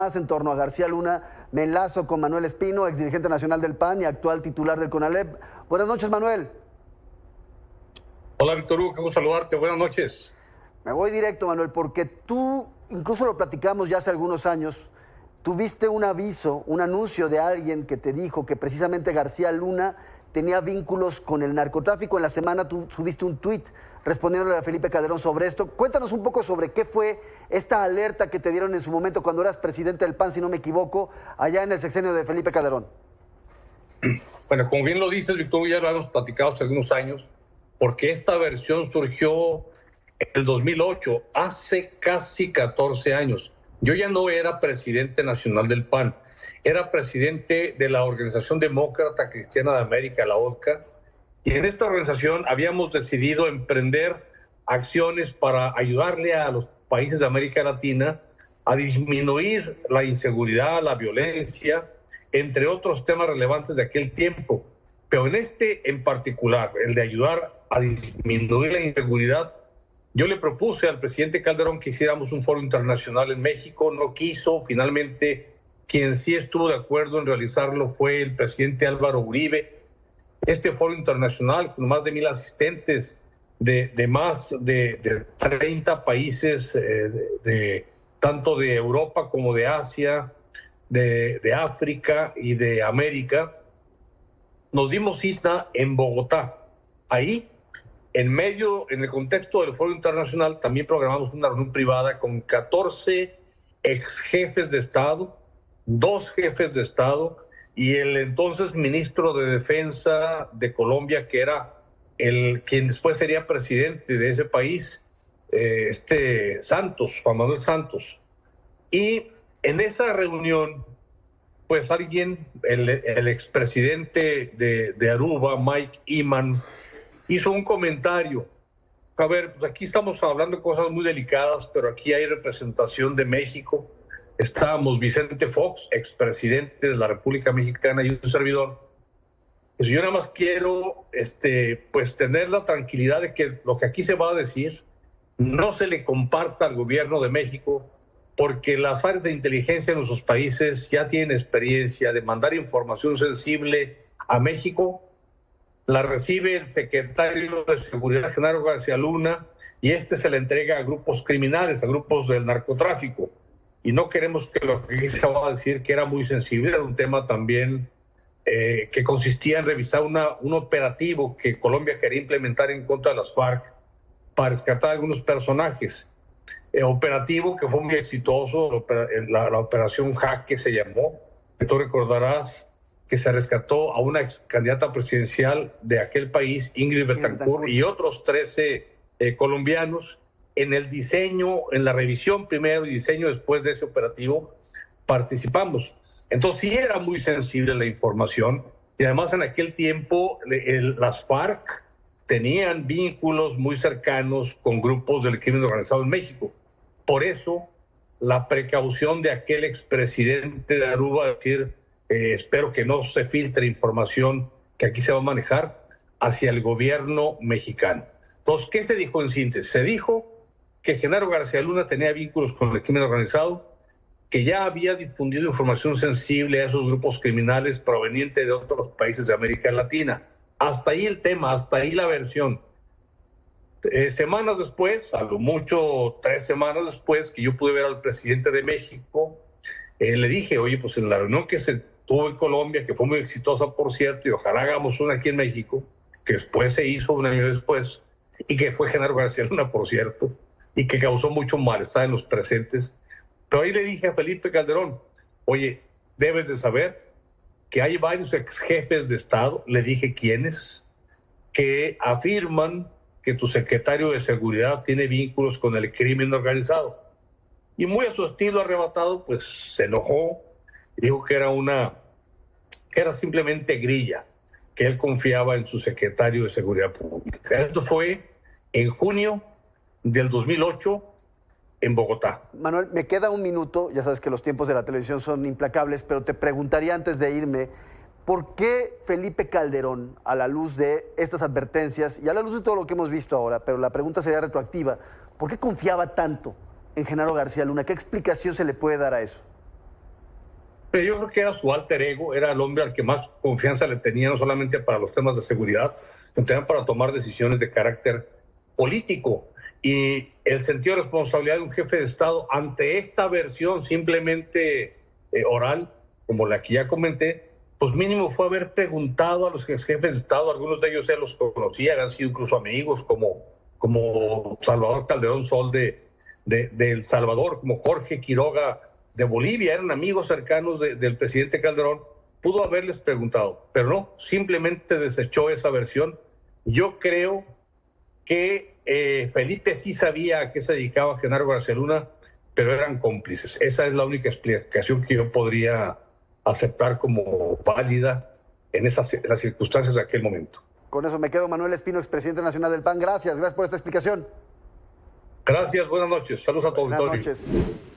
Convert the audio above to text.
Más en torno a García Luna, me enlazo con Manuel Espino, exdirigente nacional del PAN y actual titular del CONALEP. Buenas noches, Manuel. Hola, Víctor Hugo, qué gusto saludarte. Buenas noches. Me voy directo, Manuel, porque tú, incluso lo platicamos ya hace algunos años, tuviste un aviso, un anuncio de alguien que te dijo que precisamente García Luna tenía vínculos con el narcotráfico. En la semana tú subiste un tuit respondiéndole a Felipe Calderón sobre esto. Cuéntanos un poco sobre qué fue esta alerta que te dieron en su momento cuando eras presidente del PAN, si no me equivoco, allá en el sexenio de Felipe Calderón. Bueno, como bien lo dices, Víctor, ya lo hemos platicado hace algunos años, porque esta versión surgió en el 2008, hace casi 14 años. Yo ya no era presidente nacional del PAN, era presidente de la Organización Demócrata Cristiana de América, la ODCA, y en esta organización habíamos decidido emprender acciones para ayudarle a los países de América Latina a disminuir la inseguridad, la violencia, entre otros temas relevantes de aquel tiempo. Pero en este en particular, el de ayudar a disminuir la inseguridad, yo le propuse al presidente Calderón que hiciéramos un foro internacional en México, no quiso. Finalmente, quien sí estuvo de acuerdo en realizarlo fue el presidente Álvaro Uribe. Este foro internacional, con más de 1,000 asistentes de más de 30 países, tanto de Europa como de Asia, de África y de América, nos dimos cita en Bogotá. Ahí, en el contexto del Foro Internacional, también programamos una reunión privada con 14 ex jefes de Estado, 2 jefes de Estado y el entonces ministro de Defensa de Colombia, que era quien después sería presidente de ese país, Santos, Juan Manuel Santos. Y en esa reunión, pues alguien, el expresidente de Aruba, Mike Iman, hizo un comentario. A ver, pues aquí estamos hablando de cosas muy delicadas, pero aquí hay representación de México. Estábamos Vicente Fox, expresidente de la República Mexicana, y un servidor. Pues yo nada más quiero pues tener la tranquilidad de que lo que aquí se va a decir no se le comparta al gobierno de México, porque las áreas de inteligencia en nuestros países ya tienen experiencia de mandar información sensible a México. La recibe el secretario de Seguridad, Genaro García Luna, y se la entrega a grupos criminales, a grupos del narcotráfico. Y no queremos que lo que se va a decir, que era muy sensible, era un tema también que consistía en revisar un operativo que Colombia quería implementar en contra de las FARC para rescatar a algunos personajes. Operativo que fue muy exitoso, la operación Jaque se llamó, que tú recordarás, que se rescató a una ex candidata presidencial de aquel país, Ingrid Betancourt, y otros 13 colombianos. En el diseño, en la revisión primero y diseño después de ese operativo, participamos. Entonces sí era muy sensible la información, y además en aquel tiempo las FARC tenían vínculos muy cercanos con grupos del crimen organizado en México. Por eso la precaución de aquel expresidente de Aruba, decir, espero que no se filtre información que aquí se va a manejar hacia el gobierno mexicano. Entonces, ¿qué se dijo en síntesis? Se dijo que Genaro García Luna tenía vínculos con el crimen organizado, que ya había difundido información sensible a esos grupos criminales provenientes de otros países de América Latina. Hasta ahí el tema, hasta ahí la versión. Semanas después, a lo mucho 3 semanas después, que yo pude ver al presidente de México, le dije, oye, pues en la reunión que se tuvo en Colombia, que fue muy exitosa, por cierto, y ojalá hagamos una aquí en México, que después se hizo un año después, y que fue Genaro García Luna, por cierto, y que causó mucho malestar en los presentes. Pero ahí le dije a Felipe Calderón, oye, debes de saber que hay varios ex jefes de Estado, le dije quiénes, que afirman que tu secretario de Seguridad tiene vínculos con el crimen organizado. Y muy a su estilo arrebatado, pues se enojó, dijo que era simplemente grilla, que él confiaba en su secretario de Seguridad Pública. Esto fue en junio del 2008 en Bogotá. Manuel, me queda un minuto, ya sabes que los tiempos de la televisión son implacables, pero te preguntaría antes de irme, ¿por qué Felipe Calderón, a la luz de estas advertencias y a la luz de todo lo que hemos visto ahora, pero la pregunta sería retroactiva, ¿por qué confiaba tanto en Genaro García Luna? ¿Qué explicación se le puede dar a eso? Pero yo creo que era su alter ego, era el hombre al que más confianza le tenía, no solamente para los temas de seguridad, sino también para tomar decisiones de carácter político. Y el sentido de responsabilidad de un jefe de Estado ante esta versión simplemente oral, como la que ya comenté, pues mínimo fue haber preguntado a los jefes de Estado, algunos de ellos él los conocía, han sido incluso amigos, como Salvador Calderón Sol de El Salvador, como Jorge Quiroga de Bolivia, eran amigos cercanos del presidente Calderón, pudo haberles preguntado, pero no, simplemente desechó esa versión. Yo creo que Felipe sí sabía a qué se dedicaba Genaro García Luna, pero eran cómplices. Esa es la única explicación que yo podría aceptar como válida en las circunstancias de aquel momento. Con eso me quedo. Manuel Espino, expresidente nacional del PAN. Gracias por esta explicación. Gracias, buenas noches. Saludos a todos. Buenas noches.